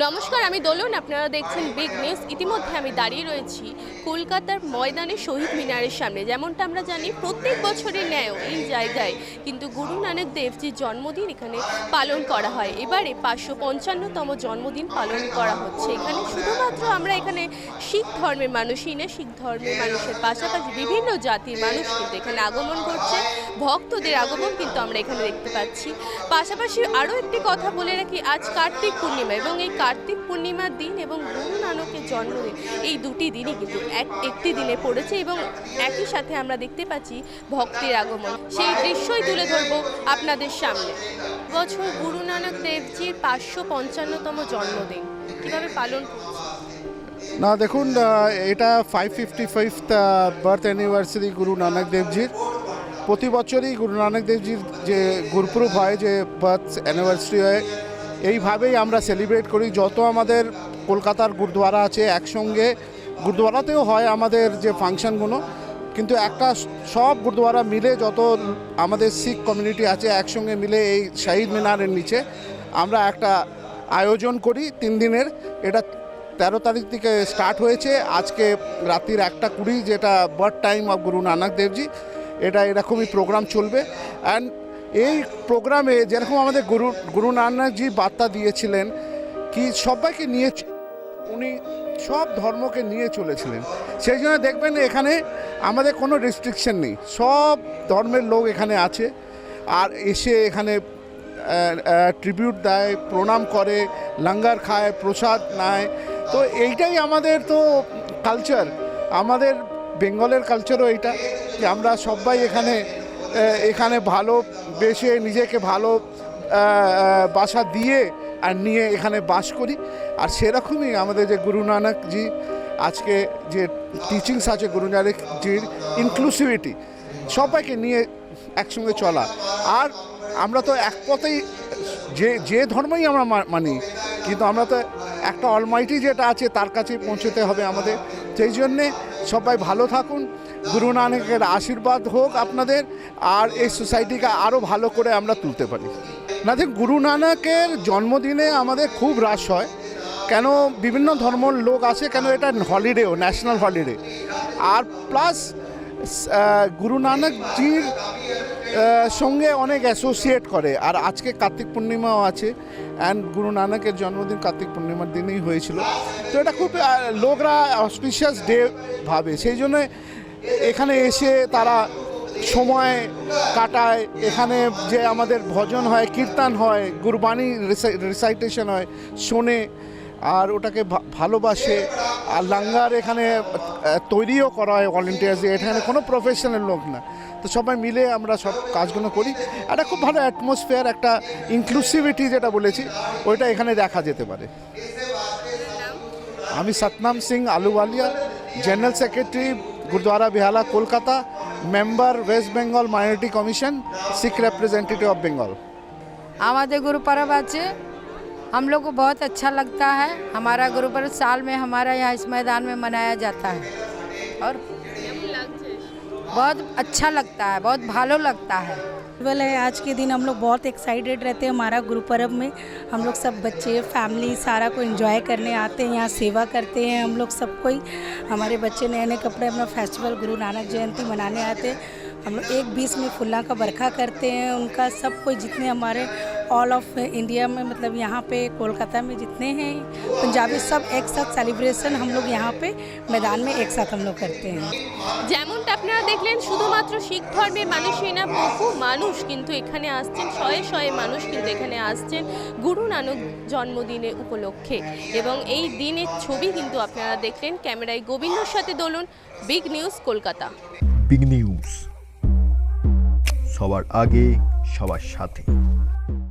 নমস্কার, আমি দোলন। আপনারা দেখছেন বিগ নিউজ। ইতিমধ্যে আমি দাঁড়িয়ে রয়েছি কলকাতার ময়দানে শহীদ মিনারের সামনে। যেমনটা আমরা জানি, প্রত্যেক বছরের ন্যায় এই জায়গায় কিন্তু গুরু নানক দেবজির জন্মদিন এখানে পালন করা হয়। এবারে 555তম জন্মদিন পালন করা হচ্ছে। এখানে শুধুমাত্র আমরা এখানে শিখ ধর্মের মানুষই না, শিখ ধর্মের মানুষের পাশাপাশি বিভিন্ন জাতির মানুষ কিন্তু এখানে আগমন করছে। ভক্তদের আগমন কিন্তু আমরা এখানে দেখতে পাচ্ছি। পাশাপাশি আরও একটি কথা বলে রাখি, আজ কার্তিক পূর্ণিমা এবং এই কার্তিক পূর্ণিমার দিন এবং গুরু নানকের জন্মদিন, এই দুটি দিনই কিন্তু একটি দিনে পড়েছে এবং একই সাথে আমরা দেখতে পাচ্ছি ভক্তের আগমন। সেই দৃশ্যই তুলে ধরবো আপনাদের সামনে। বছর গুরু নানক দেবজির 555তম জন্মদিন কীভাবে পালন না দেখুন, এটা 555th birth anniversary Guru Nanak দেবজির। প্রতি বছরই গুরু নানক দেবজির যে গুরপুরব হয়, যে বার্থ অ্যানিভার্সারি হয়, এইভাবেই আমরা সেলিব্রেট করি। যত আমাদের কলকাতার গুরুদ্বারা আছে একসঙ্গে, গুরুদ্বারাতেও হয় আমাদের যে ফাংশনগুলো, কিন্তু একটা সব গুরুদ্বারা মিলে যত আমাদের শিখ কমিউনিটি আছে একসঙ্গে মিলে এই শহীদ মিনারের নিচে আমরা একটা আয়োজন করি 3 দিনের। এটা 13 তারিখ থেকে স্টার্ট হয়েছে, আজকে রাত্রির 1:20 যেটা birth time of Guru Nanak দেবজি। এটা এরকমই প্রোগ্রাম চলবে। অ্যান্ড এই প্রোগ্রামে যেরকম আমাদের গুরু নানকজি বার্তা দিয়েছিলেন কি সবাইকে নিয়ে, উনি সব ধর্মকে নিয়ে চলেছিলেন। সেই জন্য দেখবেন এখানে আমাদের কোনো রেস্ট্রিকশন নেই, সব ধর্মের লোক এখানে আছে আর এসে এখানে ট্রিবিউট দেয়, প্রণাম করে, লঙ্গার খায়, প্রসাদ নেয়। তো এইটাই আমাদের তো কালচার, আমাদের বেঙ্গলের কালচারও এইটা, যে আমরা সবাই এখানে ভালোবেসে নিজেকে ভালো বাসা দিয়ে আর নিয়ে এখানে বাস করি। আর সেরকমই আমাদের যে গুরু নানকজি আজকে যে টিচিংস আছে, গুরু নানকজির ইনক্লুসিভিটি, সবাইকে নিয়ে একসঙ্গে চলা। আর আমরা তো এক পথেই যে ধর্মই আমরা মানি, কিন্তু আমরা তো একটা অলমাইটি যেটা আছে তার কাছে পৌঁছতে হবে আমাদের। সেই জন্যে সবাই ভালো থাকুন, গুরু নানকের আশীর্বাদ হোক আপনাদের, আর এই সোসাইটিকে আরও ভালো করে আমরা তুলতে পারি। না দেখুন, গুরু নানকের জন্মদিনে আমাদের খুব রাশ হয়, কেন বিভিন্ন ধর্মের লোক আসে, কেন এটা হলিডেও, ন্যাশনাল হলিডে। আর প্লাস গুরু নানকজির সঙ্গে অনেক অ্যাসোসিয়েট করে। আর আজকে কার্তিক পূর্ণিমাও আছে, অ্যান্ড গুরু নানকের জন্মদিন কার্তিক পূর্ণিমার দিনেই হয়েছিল। তো এটা খুব লোকরা অসপিশিয়াস ডে ভাবে, সেই জন্য এখানে এসে তারা সময় কাটায়। এখানে যে আমাদের ভজন হয়, কীর্তন হয়, গুরবাণী রিসাইটেশন হয়, শোনে আর ওটাকে ভালোবাসে। আর লঙ্গার এখানে তৈরিও করা হয় ভলেন্টিয়ার্স, এখানে কোনো প্রফেশনাল লোক না। তো সবাই মিলে আমরা সব কাজগুলো করি। একটা খুব ভালো অ্যাটমসফিয়ার, একটা ইনক্লুসিভিটি যেটা বলেছি, ওইটা এখানে দেখা যেতে পারে। আমি Satnam Singh Ahluwalia, general secretary Gurdwara Behala Kolkata, member west Bengal minority commission, Sikh representative of Bengal. हमारे गुरु पर्व आज हम लोग को बहुत अच्छा लगता है। हमारा गुरु पर्व साल में हमारा यहाँ इस मैदान में मनाया जाता है और बहुत अच्छा लगता है, बहुत भालो लगता है। है आज के दिन हम लोग बहुत एक्साइटेड रहते हैं। हमारा गुरु पर्व में हम लोग सब बच्चे, फैमिली सारा को एंजॉय करने आते हैं, यहाँ सेवा करते हैं। हम लोग सब कोई, हमारे बच्चे नए नए कपड़े, अपना फेस्टिवल गुरु नानक जयंती मनाने आते हैं। हम लोग 1-20 में फुल्ला का बरखा करते हैं उनका। सब कोई जितने हमारे ऑल ऑफ इंडिया में, मतलब यहाँ पे कोलकाता में जितने हैं पंजाबी, सब एक साथ सेलिब्रेशन हम लोग यहाँ पे मैदान में एक साथ हम लोग करते हैं। যেমনটা আপনারা দেখলেন, শুধুমাত্র শিখ ধর্মের মানুষই না, বহু মানুষ কিন্তু এখানে আসছেন, শয়ে শয়ে মানুষ কিন্তু এখানে আসছেন গুরু নানক জন্মদিনের উপলক্ষে। এবং এই দিনের ছবি কিন্তু আপনারা দেখলেন। ক্যামেরায় গোবিন্দর সাথে Dolon, big news Kolkata. Big news, সবার আগে সবার সাথে।